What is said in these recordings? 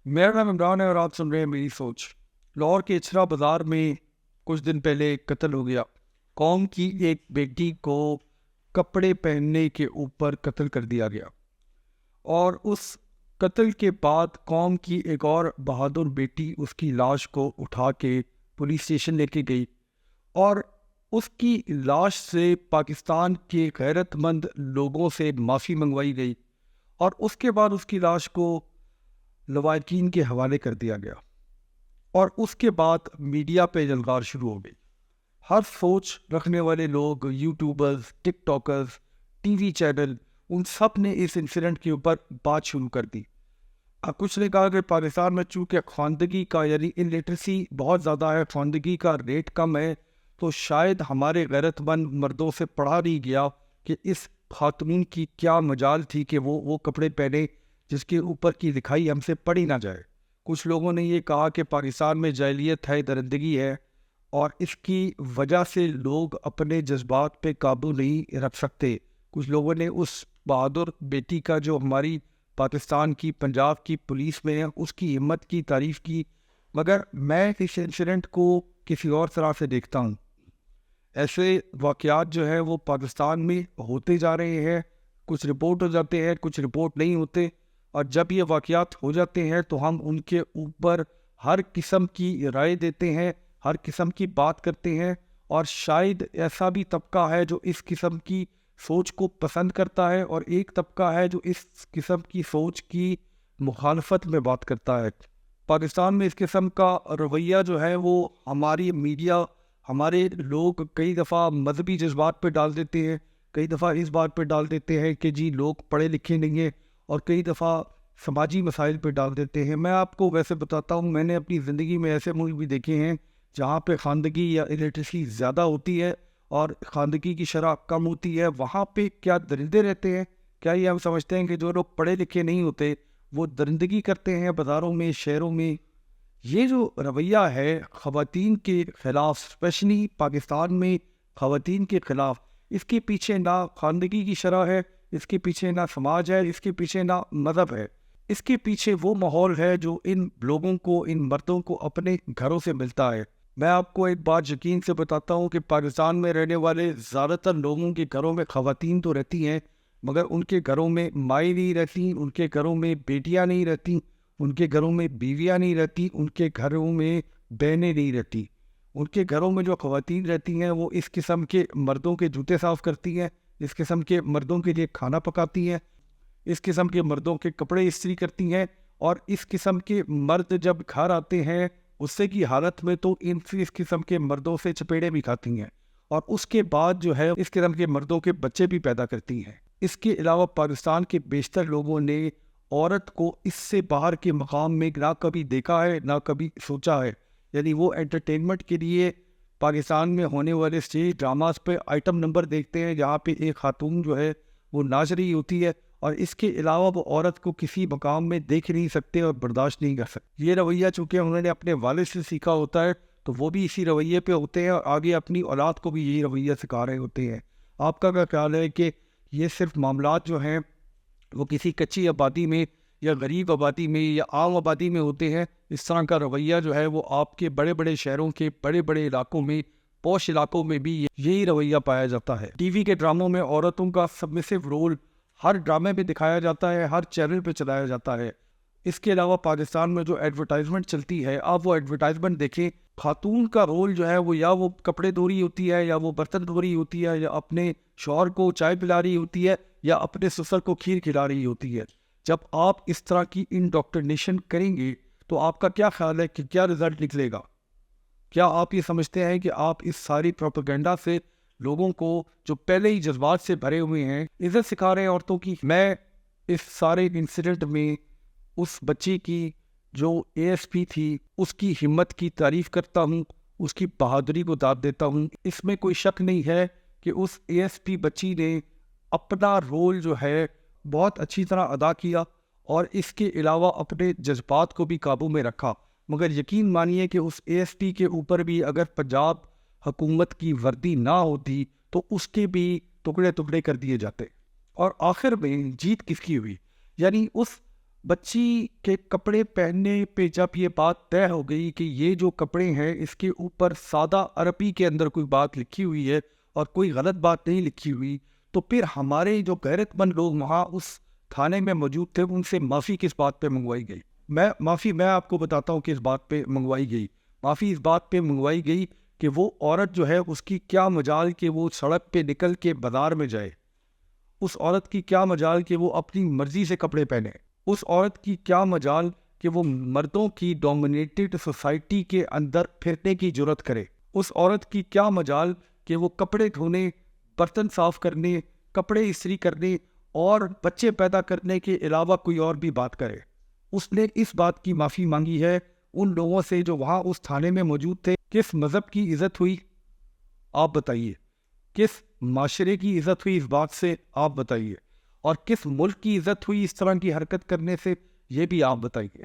میرا نام عمران ہے اور آپ سن رہے ہیں میری سوچ۔ لاہور کے اچھرا بازار میں کچھ دن پہلے ایک قتل ہو گیا۔ قوم کی ایک بیٹی کو کپڑے پہننے کے اوپر قتل کر دیا گیا، اور اس قتل کے بعد قوم کی ایک اور بہادر بیٹی اس کی لاش کو اٹھا کے پولیس اسٹیشن لے کے گئی، اور اس کی لاش سے پاکستان کے غیرت مند لوگوں سے معافی منگوائی گئی، اور اس کے بعد اس کی لاش کو لواحقین کے حوالے کر دیا گیا، اور اس کے بعد میڈیا پہ جلغار شروع ہو گئی۔ ہر سوچ رکھنے والے لوگ، یوٹیوبرز، ٹک ٹاکرز، ٹی وی چینل، ان سب نے اس انسیڈنٹ کے اوپر بات شروع کر دی۔ کچھ نے کہا کہ پاکستان میں چونکہ خواندگی کا یعنی انلیٹریسی بہت زیادہ ہے، خواندگی کا ریٹ کم ہے، تو شاید ہمارے غیرت مند مردوں سے پڑھا نہیں گیا کہ اس خاتون کی کیا مجال تھی کہ وہ کپڑے پہنے جس کے اوپر کی لکھائی ہم سے پڑھی نہ جائے۔ کچھ لوگوں نے یہ کہا کہ پاکستان میں جاہلیت ہے، درندگی ہے، اور اس کی وجہ سے لوگ اپنے جذبات پہ قابو نہیں رکھ سکتے۔ کچھ لوگوں نے اس بہادر بیٹی کا جو ہماری پاکستان کی پنجاب کی پولیس میں ہے اس کی ہمت کی تعریف کی، مگر میں اس انسیڈنٹ کو کسی اور طرح سے دیکھتا ہوں۔ ایسے واقعات جو ہے وہ پاکستان میں ہوتے جا رہے ہیں، کچھ رپورٹ ہو جاتے ہیں، کچھ رپورٹ نہیں ہوتے، اور جب یہ واقعات ہو جاتے ہیں تو ہم ان کے اوپر ہر قسم کی رائے دیتے ہیں، ہر قسم کی بات کرتے ہیں، اور شاید ایسا بھی طبقہ ہے جو اس قسم کی سوچ کو پسند کرتا ہے، اور ایک طبقہ ہے جو اس قسم کی سوچ کی مخالفت میں بات کرتا ہے۔ پاکستان میں اس قسم کا رویہ جو ہے وہ ہماری میڈیا، ہمارے لوگ کئی دفعہ مذہبی جذبات پہ ڈال دیتے ہیں، کئی دفعہ اس بات پہ ڈال دیتے ہیں کہ جی لوگ پڑھے لکھے نہیں ہیں، اور کئی دفعہ سماجی مسائل پہ ڈال دیتے ہیں۔ میں آپ کو ویسے بتاتا ہوں، میں نے اپنی زندگی میں ایسے ملک بھی دیکھے ہیں جہاں پہ خواندگی یا الٹریسی زیادہ ہوتی ہے اور خواندگی کی شرح کم ہوتی ہے۔ وہاں پہ کیا درندے رہتے ہیں؟ کیا یہ ہم سمجھتے ہیں کہ جو لوگ پڑھے لکھے نہیں ہوتے وہ درندگی کرتے ہیں بازاروں میں، شہروں میں؟ یہ جو رویہ ہے خواتین کے خلاف، اسپیشلی پاکستان میں خواتین کے خلاف، اس کے پیچھے نہ خواندگی کی شرح ہے، اس کے پیچھے نہ سماج ہے، اس کے پیچھے نہ مذہب ہے، اس کے پیچھے وہ ماحول ہے جو ان لوگوں کو، ان مردوں کو اپنے گھروں سے ملتا ہے۔ میں آپ کو ایک بات یقین سے بتاتا ہوں کہ پاکستان میں رہنے والے زیادہ تر لوگوں کے گھروں میں خواتین تو رہتی ہیں، مگر ان کے گھروں میں مائیں نہیں رہتی، ان کے گھروں میں بیٹیاں نہیں رہتی، ان کے گھروں میں بیویاں نہیں رہتی، ان کے گھروں میں بہنیں نہیں رہتی۔ ان کے گھروں میں جو خواتین رہتی ہیں وہ اس قسم کے مردوں کے جوتے صاف کرتی ہیں، اس قسم کے مردوں کے لیے کھانا پکاتی ہیں، اس قسم کے مردوں کے کپڑے استری کرتی ہیں، اور اس قسم کے مرد جب گھر آتے ہیں غصے کی حالت میں تو اس قسم کے مردوں سے چپیڑے بھی کھاتی ہیں، اور اس کے بعد جو ہے اس قسم کے مردوں کے بچے بھی پیدا کرتی ہیں۔ اس کے علاوہ پاکستان کے بیشتر لوگوں نے عورت کو اس سے باہر کے مقام میں نہ کبھی دیکھا ہے، نہ کبھی سوچا ہے۔ یعنی وہ انٹرٹینمنٹ کے لیے پاکستان میں ہونے والے اسٹیج ڈراماز پہ آئٹم نمبر دیکھتے ہیں جہاں پہ ایک خاتون جو ہے وہ ناچ رہی ہوتی ہے، اور اس کے علاوہ وہ عورت کو کسی مقام میں دیکھ نہیں سکتے اور برداشت نہیں کر سکتے۔ یہ رویہ چونکہ انہوں نے اپنے والد سے سیکھا ہوتا ہے تو وہ بھی اسی رویے پہ ہوتے ہیں، اور آگے اپنی اولاد کو بھی یہی رویہ سکھا رہے ہوتے ہیں۔ آپ کا کیا خیال ہے کہ یہ صرف معاملات جو ہیں وہ کسی کچی آبادی میں یا غریب آبادی میں یا عام آبادی میں ہوتے ہیں؟ اس طرح کا رویہ جو ہے وہ آپ کے بڑے بڑے شہروں کے بڑے بڑے علاقوں میں، پوش علاقوں میں بھی یہی رویہ پایا جاتا ہے؟ ٹی وی کے ڈراموں میں عورتوں کا سبمسو رول ہر ڈرامے پہ دکھایا جاتا ہے، ہر چینل پہ چلایا جاتا ہے۔ اس کے علاوہ پاکستان میں جو ایڈورٹائزمنٹ چلتی ہے، آپ وہ ایڈورٹائزمنٹ دیکھیں، خاتون کا رول جو ہے وہ یا وہ کپڑے دھو رہی ہوتی ہے، یا وہ برتن دھو رہی ہوتی ہے، یا اپنے شوہر کو چائے پلا رہی ہوتی ہے، یا اپنے سسر کو کھیر کھلا رہی ہوتی ہے۔ جب آپ اس طرح کی انڈوکٹرینیشن کریں گے تو آپ کا کیا خیال ہے کہ کیا رزلٹ نکلے گا؟ کیا آپ یہ سمجھتے ہیں کہ آپ اس ساری پروپیگنڈا سے لوگوں کو جو پہلے ہی جذبات سے بھرے ہوئے ہیں عزت سکھا رہے ہیں عورتوں کی؟ میں اس سارے انسیڈنٹ میں اس بچی کی جو اے ایس پی تھی اس کی ہمت کی تعریف کرتا ہوں، اس کی بہادری کو داد دیتا ہوں۔ اس میں کوئی شک نہیں ہے کہ اس اے ایس پی بچی نے اپنا رول جو ہے بہت اچھی طرح ادا کیا، اور اس کے علاوہ اپنے جذبات کو بھی قابو میں رکھا۔ مگر یقین مانیے کہ اس اے ایس پی کے اوپر بھی اگر پنجاب حکومت کی وردی نہ ہوتی تو اس کے بھی ٹکڑے ٹکڑے کر دیے جاتے، اور آخر میں جیت کس کی ہوئی؟ یعنی اس بچی کے کپڑے پہننے پہ جب یہ بات طے ہو گئی کہ یہ جو کپڑے ہیں اس کے اوپر سادہ عربی کے اندر کوئی بات لکھی ہوئی ہے اور کوئی غلط بات نہیں لکھی ہوئی، تو پھر ہمارے جو غیرت مند لوگ وہاں اس تھانے میں موجود تھے ان سے معافی کس بات پہ منگوائی گئی؟ میں آپ کو بتاتا ہوں کہ اس بات پہ منگوائی گئی، معافی اس بات پہ منگوائی گئی کہ وہ عورت جو ہے اس کی کیا مجال کہ وہ سڑک پہ نکل کے بازار میں جائے، اس عورت کی کیا مجال کہ وہ اپنی مرضی سے کپڑے پہنے، اس عورت کی کیا مجال کہ وہ مردوں کی ڈومینیٹڈ سوسائٹی کے اندر پھرنے کی جرت کرے، اس عورت کی کیا مجال کہ وہ کپڑے دھونے، برتن صاف کرنے، کپڑے استری کرنے اور بچے پیدا کرنے کے علاوہ کوئی اور بھی بات کرے۔ اس نے اس بات کی معافی مانگی ہے ان لوگوں سے جو وہاں اس تھانے میں موجود تھے۔ کس مذہب کی عزت ہوئی آپ بتائیے؟ کس معاشرے کی عزت ہوئی اس بات سے آپ بتائیے؟ اور کس ملک کی عزت ہوئی اس طرح کی حرکت کرنے سے یہ بھی آپ بتائیے؟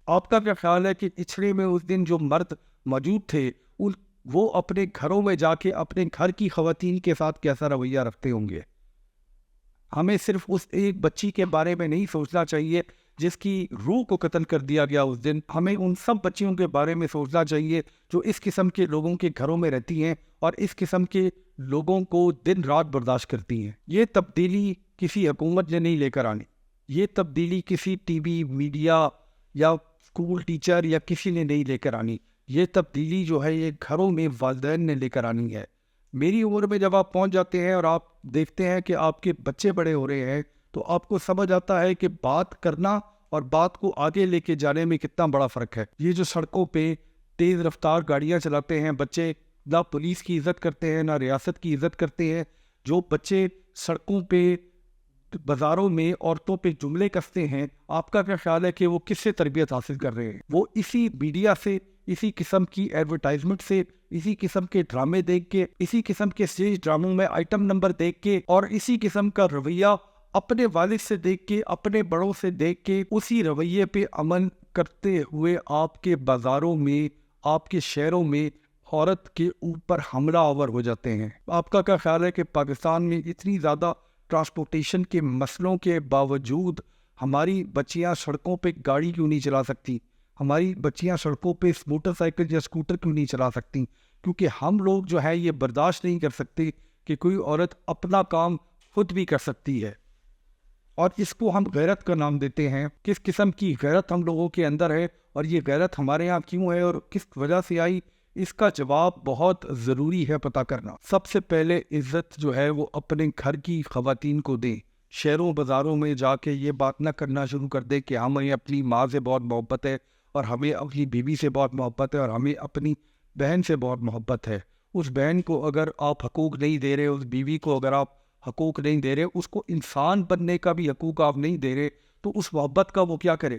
آپ کا کیا خیال ہے کہ اچھڑے میں اس دن جو مرد موجود تھے وہ اپنے گھروں میں جا کے اپنے گھر کی خواتین کے ساتھ کیسا رویہ رکھتے ہوں گے؟ ہمیں صرف اس ایک بچی کے بارے میں نہیں سوچنا چاہیے جس کی روح کو قتل کر دیا گیا اس دن، ہمیں ان سب بچیوں کے بارے میں سوچنا چاہیے جو اس قسم کے لوگوں کے گھروں میں رہتی ہیں اور اس قسم کے لوگوں کو دن رات برداشت کرتی ہیں۔ یہ تبدیلی کسی حکومت نے نہیں لے کر آنی، یہ تبدیلی کسی ٹی وی میڈیا یا اسکول ٹیچر یا کسی نے نہیں لے کر آنی، یہ تبدیلی جو ہے یہ گھروں میں والدین نے لے کر آنی ہے۔ میری عمر میں جب آپ پہنچ جاتے ہیں اور آپ دیکھتے ہیں کہ آپ کے بچے بڑے ہو رہے ہیں تو آپ کو سمجھ آتا ہے کہ بات کرنا اور بات کو آگے لے کے جانے میں کتنا بڑا فرق ہے۔ یہ جو سڑکوں پہ تیز رفتار گاڑیاں چلاتے ہیں بچے، نہ پولیس کی عزت کرتے ہیں نہ ریاست کی عزت کرتے ہیں، جو بچے سڑکوں پہ بازاروں میں عورتوں پہ جملے کستے ہیں، آپ کا کیا خیال ہے کہ وہ کس سے تربیت حاصل کر رہے ہیں؟ وہ اسی میڈیا سے، اسی قسم کی ایڈورٹائزمنٹ سے، اسی قسم کے ڈرامے دیکھ کے، اسی قسم کے اسٹیج ڈراموں میں آئٹم نمبر دیکھ کے اور اسی قسم کا رویہ اپنے والد سے دیکھ کے، اپنے بڑوں سے دیکھ کے، اسی رویے پہ عمل کرتے ہوئے آپ کے بازاروں میں، آپ کے شہروں میں عورت کے اوپر حملہ آور ہو جاتے ہیں۔ آپ کا کیا خیال ہے کہ پاکستان میں اتنی زیادہ ٹرانسپورٹیشن کے مسئلوں کے باوجود ہماری بچیاں سڑکوں پہ گاڑی کیوں نہیں چلا سکتی؟ ہماری بچیاں سڑکوں پہ موٹر سائیکل یا اسکوٹر کیوں نہیں چلا سکتی؟ کیونکہ ہم لوگ جو ہے یہ برداشت نہیں کر سکتے کہ کوئی عورت اپنا کام خود بھی کر سکتی ہے، اور اس کو ہم غیرت کا نام دیتے ہیں۔ کس قسم کی غیرت ہم لوگوں کے اندر ہے اور یہ غیرت ہمارے ہاں کیوں ہے اور کس وجہ سے آئی، اس کا جواب بہت ضروری ہے پتہ کرنا۔ سب سے پہلے عزت جو ہے وہ اپنے گھر کی خواتین کو دیں۔ شہروں بازاروں میں جا کے یہ بات نہ کرنا شروع کر دیں کہ ہمیں اپنی ماں سے بہت محبت ہے اور ہمیں اپنی بیوی سے بہت محبت ہے اور ہمیں اپنی بہن سے بہت محبت ہے۔ اس بہن کو اگر آپ حقوق نہیں دے رہے، اس بیوی کو اگر آپ حقوق نہیں دے رہے، اس کو انسان بننے کا بھی حقوق آپ نہیں دے رہے، تو اس محبت کا وہ کیا کرے؟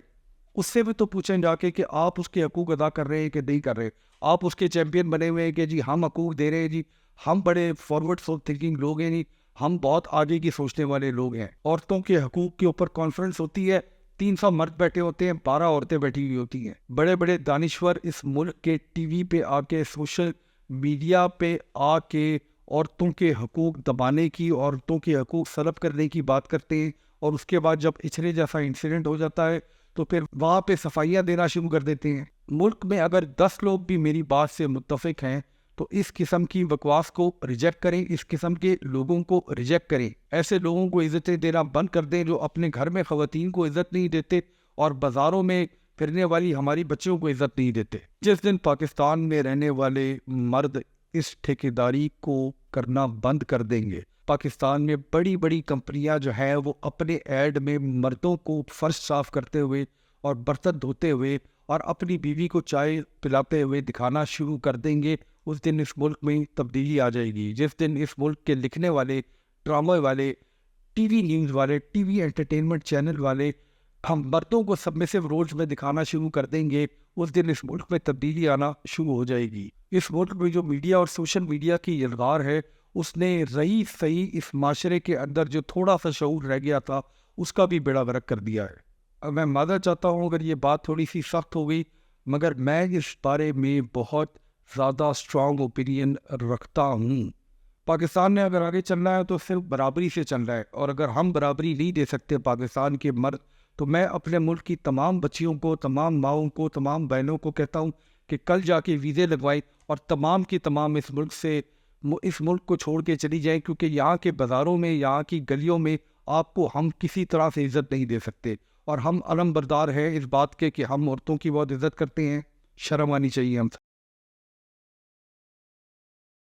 اس سے بھی تو پوچھیں جا کے کہ آپ اس کے حقوق ادا کر رہے ہیں کہ نہیں کر رہے۔ آپ اس کے چیمپئن بنے ہوئے ہیں کہ جی ہم حقوق دے رہے ہیں، جی ہم بڑے فارورڈ تھنکنگ لوگ ہیں، جی ہم بہت آگے کی سوچنے والے لوگ ہیں۔ عورتوں کے حقوق کے اوپر کانفرنس ہوتی ہے، 300 مرد بیٹھے ہوتے ہیں، 12 عورتیں بیٹھی ہوئی ہوتی ہیں۔ بڑے بڑے دانشور اس ملک کے ٹی وی پہ آ کے، سوشل میڈیا پہ آ کے عورتوں کے حقوق دبانے کی، عورتوں کے حقوق سلب کرنے کی بات کرتے ہیں، اور اس کے بعد جب اچھلے جیسا انسیڈنٹ ہو جاتا ہے تو پھر وہاں پہ صفائیاں دینا شروع کر دیتے ہیں۔ ملک میں اگر 10 لوگ بھی میری بات سے متفق ہیں تو اس قسم کی بکواس کو ریجیکٹ کریں، اس قسم کے لوگوں کو ریجیکٹ کریں، ایسے لوگوں کو عزتیں دینا بند کر دیں جو اپنے گھر میں خواتین کو عزت نہیں دیتے اور بازاروں میں پھرنے والی ہماری بچیوں کو عزت نہیں دیتے۔ جس دن پاکستان میں رہنے والے مرد اس ٹھیکیداری کو کرنا بند کر دیں گے، پاکستان میں بڑی بڑی کمپنیاں جو ہیں وہ اپنے ایڈ میں مردوں کو فرش صاف کرتے ہوئے اور برتن دھوتے ہوئے اور اپنی بیوی کو چائے پلاتے ہوئے دکھانا شروع کر دیں گے۔ اس دن اس ملک میں تبدیلی آ جائے گی۔ جس دن اس ملک کے لکھنے والے، ڈرامے والے، ٹی وی نیوز والے، ٹی وی انٹرٹینمنٹ چینل والے ہم مردوں کو سبمسو رولز میں دکھانا شروع کر دیں گے، اس دن اس ملک میں تبدیلی آنا شروع ہو جائے گی۔ اس ملک میں جو میڈیا اور سوشل میڈیا کی یلغار ہے، اس نے رہی صحیح اس معاشرے کے اندر جو تھوڑا سا شعور رہ گیا تھا اس کا بھی بیڑا غرق کر دیا ہے۔ اب میں معذرت چاہتا ہوں اگر یہ بات تھوڑی سی سخت ہو گئی، مگر میں اس بارے میں بہت زیادہ اسٹرانگ اوپینین رکھتا ہوں۔ پاکستان نے اگر آگے چلنا ہے تو صرف برابری سے چلنا ہے، اور اگر ہم برابری نہیں دے سکتے پاکستان کے مرد تو میں اپنے ملک کی تمام بچیوں کو، تمام ماؤں کو، تمام بہنوں کو کہتا ہوں کہ کل جا کے ویزے لگوائیں اور تمام کی تمام اس ملک کو چھوڑ کے چلی جائیں، کیونکہ یہاں کے بازاروں میں، یہاں کی گلیوں میں آپ کو ہم کسی طرح سے عزت نہیں دے سکتے، اور ہم علم بردار ہیں اس بات کے کہ ہم عورتوں کی بہت عزت کرتے ہیں. شرم آنی چاہیے ہم